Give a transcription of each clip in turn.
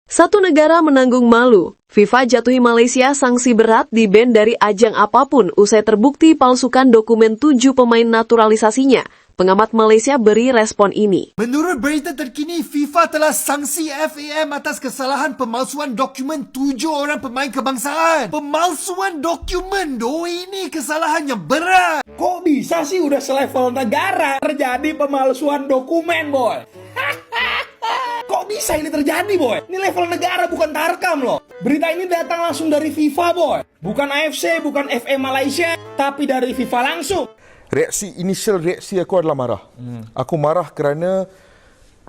Satu negara menanggung malu. FIFA jatuhi Malaysia sanksi berat di-ban dari ajang apapun usai terbukti palsukan dokumen 7 pemain naturalisasinya. Pengamat Malaysia beri respon ini. Menurut berita terkini, FIFA telah sanksi FAM atas kesalahan pemalsuan dokumen 7 orang pemain kebangsaan. Pemalsuan dokumen, ini kesalahan yang berat. Kok bisa sih udah selevel negara terjadi pemalsuan dokumen, boy? Kok bisa ini terjadi, boy? Ini level negara, bukan Tarkam loh. Berita ini datang langsung dari FIFA, boy. Bukan AFC, bukan FA Malaysia, tapi dari FIFA langsung. Inisial reaksi aku adalah marah. Aku marah kerana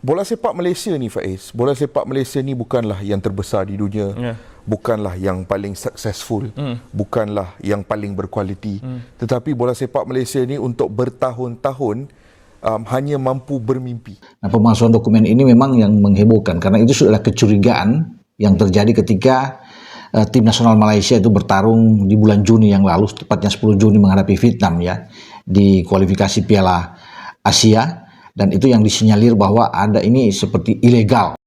bola sepak Malaysia ni, Faiz. Bola sepak Malaysia ni bukanlah yang terbesar di dunia. Bukanlah yang paling successful. Bukanlah yang paling berkualiti. Tetapi bola sepak Malaysia ni untuk bertahun-tahun hanya mampu bermimpi. Nah, pemalsuan dokumen ini memang yang menghebohkan karena itu sudah kecurigaan yang terjadi ketika tim nasional Malaysia itu bertarung di bulan Juni yang lalu, tepatnya 10 Juni menghadapi Vietnam ya, di kualifikasi Piala Asia, dan itu yang disinyalir bahwa ada ini seperti ilegal.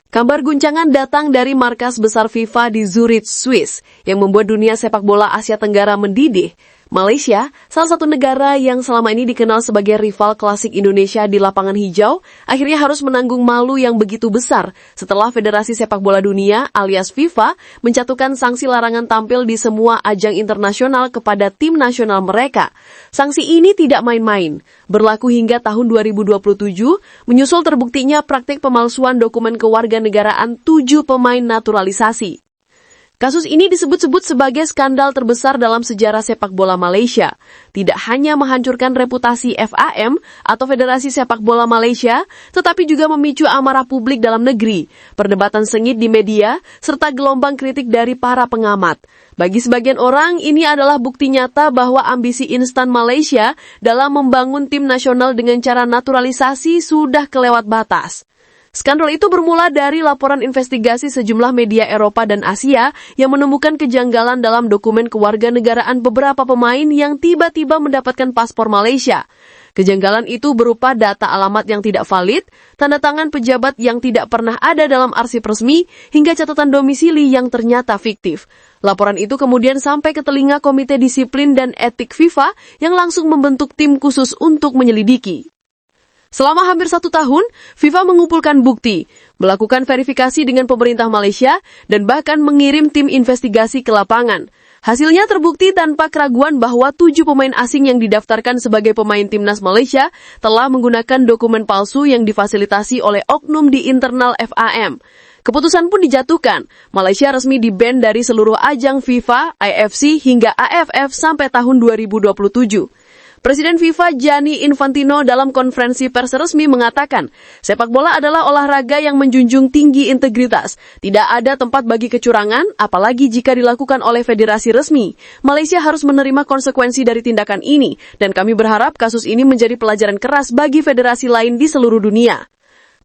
Kabar guncangan datang dari markas besar FIFA di Zurich, Swiss, yang membuat dunia sepak bola Asia Tenggara mendidih. Malaysia, salah satu negara yang selama ini dikenal sebagai rival klasik Indonesia di lapangan hijau, akhirnya harus menanggung malu yang begitu besar setelah Federasi Sepak Bola Dunia alias FIFA menjatuhkan sanksi larangan tampil di semua ajang internasional kepada tim nasional mereka. Sanksi ini tidak main-main, berlaku hingga tahun 2027, menyusul terbuktinya praktik pemalsuan dokumen kewarganegaraan 7 pemain naturalisasi. Kasus ini disebut-sebut sebagai skandal terbesar dalam sejarah sepak bola Malaysia. Tidak hanya menghancurkan reputasi FAM atau Federasi Sepak Bola Malaysia, tetapi juga memicu amarah publik dalam negeri, perdebatan sengit di media, serta gelombang kritik dari para pengamat. Bagi sebagian orang, ini adalah bukti nyata bahwa ambisi instan Malaysia dalam membangun tim nasional dengan cara naturalisasi sudah kelewat batas. Skandal itu bermula dari laporan investigasi sejumlah media Eropa dan Asia yang menemukan kejanggalan dalam dokumen kewarganegaraan beberapa pemain yang tiba-tiba mendapatkan paspor Malaysia. Kejanggalan itu berupa data alamat yang tidak valid, tanda tangan pejabat yang tidak pernah ada dalam arsip resmi, hingga catatan domisili yang ternyata fiktif. Laporan itu kemudian sampai ke telinga Komite Disiplin dan Etik FIFA yang langsung membentuk tim khusus untuk menyelidiki. Selama hampir 1 tahun, FIFA mengumpulkan bukti, melakukan verifikasi dengan pemerintah Malaysia, dan bahkan mengirim tim investigasi ke lapangan. Hasilnya terbukti tanpa keraguan bahwa 7 pemain asing yang didaftarkan sebagai pemain timnas Malaysia telah menggunakan dokumen palsu yang difasilitasi oleh oknum di internal FAM. Keputusan pun dijatuhkan. Malaysia resmi di-ban dari seluruh ajang FIFA, IFC hingga AFF sampai tahun 2027. Presiden FIFA Gianni Infantino dalam konferensi pers resmi mengatakan, sepak bola adalah olahraga yang menjunjung tinggi integritas. Tidak ada tempat bagi kecurangan, apalagi jika dilakukan oleh federasi resmi. Malaysia harus menerima konsekuensi dari tindakan ini, dan kami berharap kasus ini menjadi pelajaran keras bagi federasi lain di seluruh dunia.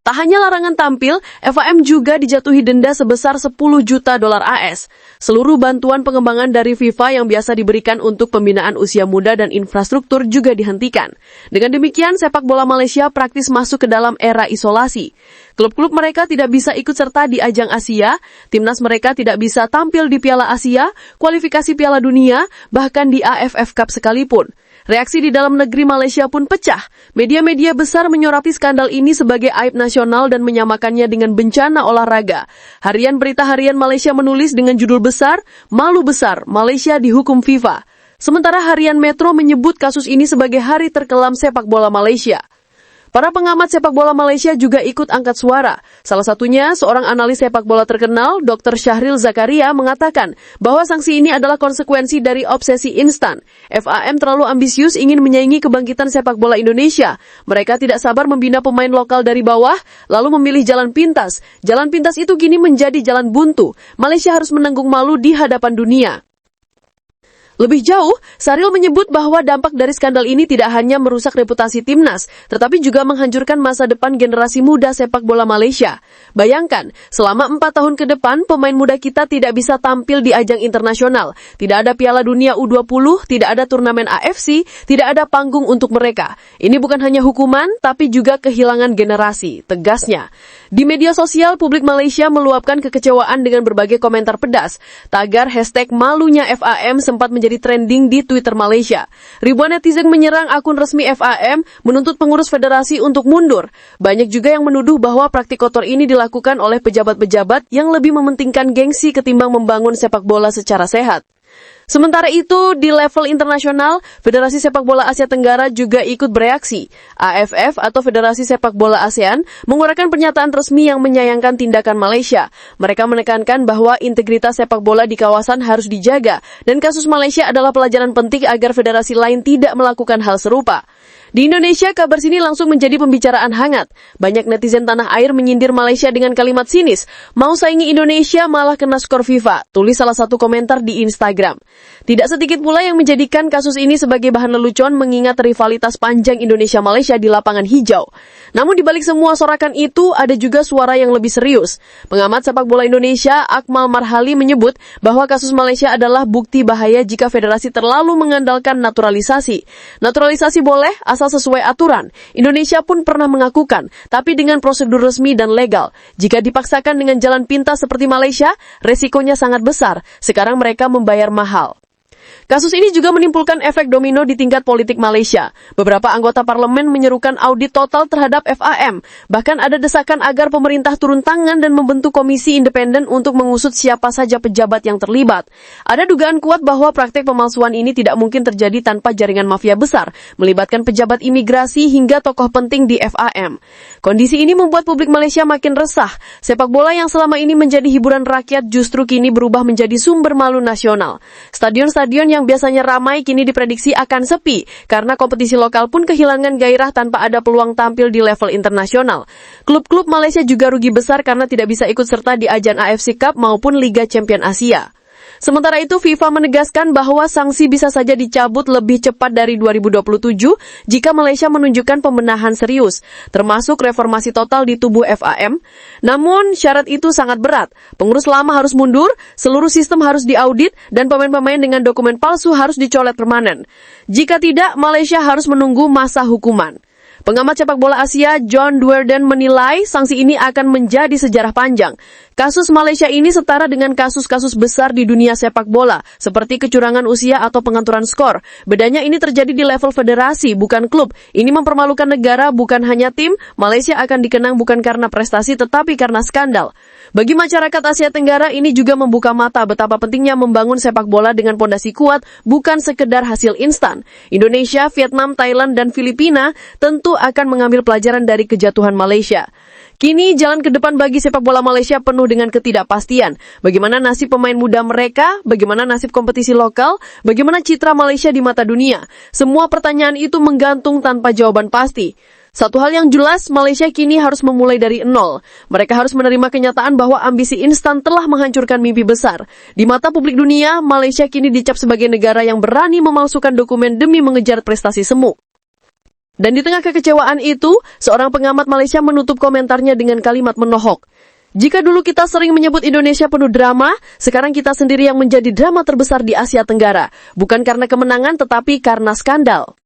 Tak hanya larangan tampil, FAM juga dijatuhi denda sebesar 10 juta dolar AS. Seluruh bantuan pengembangan dari FIFA yang biasa diberikan untuk pembinaan usia muda dan infrastruktur juga dihentikan. Dengan demikian, sepak bola Malaysia praktis masuk ke dalam era isolasi. Klub-klub mereka tidak bisa ikut serta di ajang Asia, timnas mereka tidak bisa tampil di Piala Asia, kualifikasi Piala Dunia, bahkan di AFF Cup sekalipun. Reaksi di dalam negeri Malaysia pun pecah. Media-media besar menyoroti skandal ini sebagai aib nasional dan menyamakannya dengan bencana olahraga. Harian Berita Harian Malaysia menulis dengan judul besar, "Malu Besar, Malaysia dihukum FIFA." Sementara Harian Metro menyebut kasus ini sebagai hari terkelam sepak bola Malaysia. Para pengamat sepak bola Malaysia juga ikut angkat suara. Salah satunya, seorang analis sepak bola terkenal, Dr. Syahril Zakaria, mengatakan bahwa sanksi ini adalah konsekuensi dari obsesi instan. FAM terlalu ambisius ingin menyaingi kebangkitan sepak bola Indonesia. Mereka tidak sabar membina pemain lokal dari bawah, lalu memilih jalan pintas. Jalan pintas itu kini menjadi jalan buntu. Malaysia harus menanggung malu di hadapan dunia. Lebih jauh, Sahril menyebut bahwa dampak dari skandal ini tidak hanya merusak reputasi timnas, tetapi juga menghancurkan masa depan generasi muda sepak bola Malaysia. Bayangkan, selama 4 tahun ke depan, pemain muda kita tidak bisa tampil di ajang internasional. Tidak ada Piala Dunia U20, tidak ada turnamen AFC, tidak ada panggung untuk mereka. Ini bukan hanya hukuman, tapi juga kehilangan generasi, tegasnya. Di media sosial, publik Malaysia meluapkan kekecewaan dengan berbagai komentar pedas. Tagar hashtag malunya FAM sempat menjadi trending di Twitter Malaysia. Ribuan netizen menyerang akun resmi FAM, menuntut pengurus federasi untuk mundur. Banyak juga yang menuduh bahwa praktik kotor ini dilakukan oleh pejabat-pejabat yang lebih mementingkan gengsi ketimbang membangun sepak bola secara sehat. Sementara itu, di level internasional, Federasi Sepak Bola Asia Tenggara juga ikut bereaksi. AFF atau Federasi Sepak Bola ASEAN mengeluarkan pernyataan resmi yang menyayangkan tindakan Malaysia. Mereka menekankan bahwa integritas sepak bola di kawasan harus dijaga, dan kasus Malaysia adalah pelajaran penting agar federasi lain tidak melakukan hal serupa. Di Indonesia, kabar sini langsung menjadi pembicaraan hangat. Banyak netizen tanah air menyindir Malaysia dengan kalimat sinis, mau saingi Indonesia malah kena skor FIFA, tulis salah satu komentar di Instagram. Tidak sedikit pula yang menjadikan kasus ini sebagai bahan lelucon mengingat rivalitas panjang Indonesia-Malaysia di lapangan hijau. Namun di balik semua sorakan itu, ada juga suara yang lebih serius. Pengamat sepak bola Indonesia, Akmal Marhali menyebut bahwa kasus Malaysia adalah bukti bahaya jika federasi terlalu mengandalkan naturalisasi. Naturalisasi boleh, asal sesuai aturan. Indonesia pun pernah mengakukan, tapi dengan prosedur resmi dan legal. Jika dipaksakan dengan jalan pintas seperti Malaysia, resikonya sangat besar. Sekarang mereka membayar mahal. Kasus ini juga menimbulkan efek domino di tingkat politik Malaysia. Beberapa anggota parlemen menyerukan audit total terhadap FAM. Bahkan ada desakan agar pemerintah turun tangan dan membentuk komisi independen untuk mengusut siapa saja pejabat yang terlibat. Ada dugaan kuat bahwa praktek pemalsuan ini tidak mungkin terjadi tanpa jaringan mafia besar, melibatkan pejabat imigrasi hingga tokoh penting di FAM. Kondisi ini membuat publik Malaysia makin resah. Sepak bola yang selama ini menjadi hiburan rakyat justru kini berubah menjadi sumber malu nasional. Stadion-stadion yang biasanya ramai kini diprediksi akan sepi karena kompetisi lokal pun kehilangan gairah tanpa ada peluang tampil di level internasional. Klub-klub Malaysia juga rugi besar karena tidak bisa ikut serta di ajang AFC Cup maupun Liga Champion Asia. Sementara itu, FIFA menegaskan bahwa sanksi bisa saja dicabut lebih cepat dari 2027 jika Malaysia menunjukkan pembenahan serius, termasuk reformasi total di tubuh FAM. Namun, syarat itu sangat berat. Pengurus lama harus mundur, seluruh sistem harus diaudit, dan pemain-pemain dengan dokumen palsu harus dicolet permanen. Jika tidak, Malaysia harus menunggu masa hukuman. Pengamat sepak bola Asia John Duerden menilai sanksi ini akan menjadi sejarah panjang. Kasus Malaysia ini setara dengan kasus-kasus besar di dunia sepak bola, seperti kecurangan usia atau pengaturan skor. Bedanya ini terjadi di level federasi, bukan klub. Ini mempermalukan negara, bukan hanya tim. Malaysia akan dikenang bukan karena prestasi, tetapi karena skandal. Bagi masyarakat Asia Tenggara, ini juga membuka mata betapa pentingnya membangun sepak bola dengan pondasi kuat, bukan sekedar hasil instan. Indonesia, Vietnam, Thailand, dan Filipina tentu akan mengambil pelajaran dari kejatuhan Malaysia. Kini, jalan ke depan bagi sepak bola Malaysia penuh dengan ketidakpastian. Bagaimana nasib pemain muda mereka? Bagaimana nasib kompetisi lokal? Bagaimana citra Malaysia di mata dunia? Semua pertanyaan itu menggantung tanpa jawaban pasti. Satu hal yang jelas, Malaysia kini harus memulai dari nol. Mereka harus menerima kenyataan bahwa ambisi instan telah menghancurkan mimpi besar. Di mata publik dunia, Malaysia kini dicap sebagai negara yang berani memalsukan dokumen demi mengejar prestasi semu. Dan di tengah kekecewaan itu, seorang pengamat Malaysia menutup komentarnya dengan kalimat menohok. Jika dulu kita sering menyebut Indonesia penuh drama, sekarang kita sendiri yang menjadi drama terbesar di Asia Tenggara. Bukan karena kemenangan, tetapi karena skandal.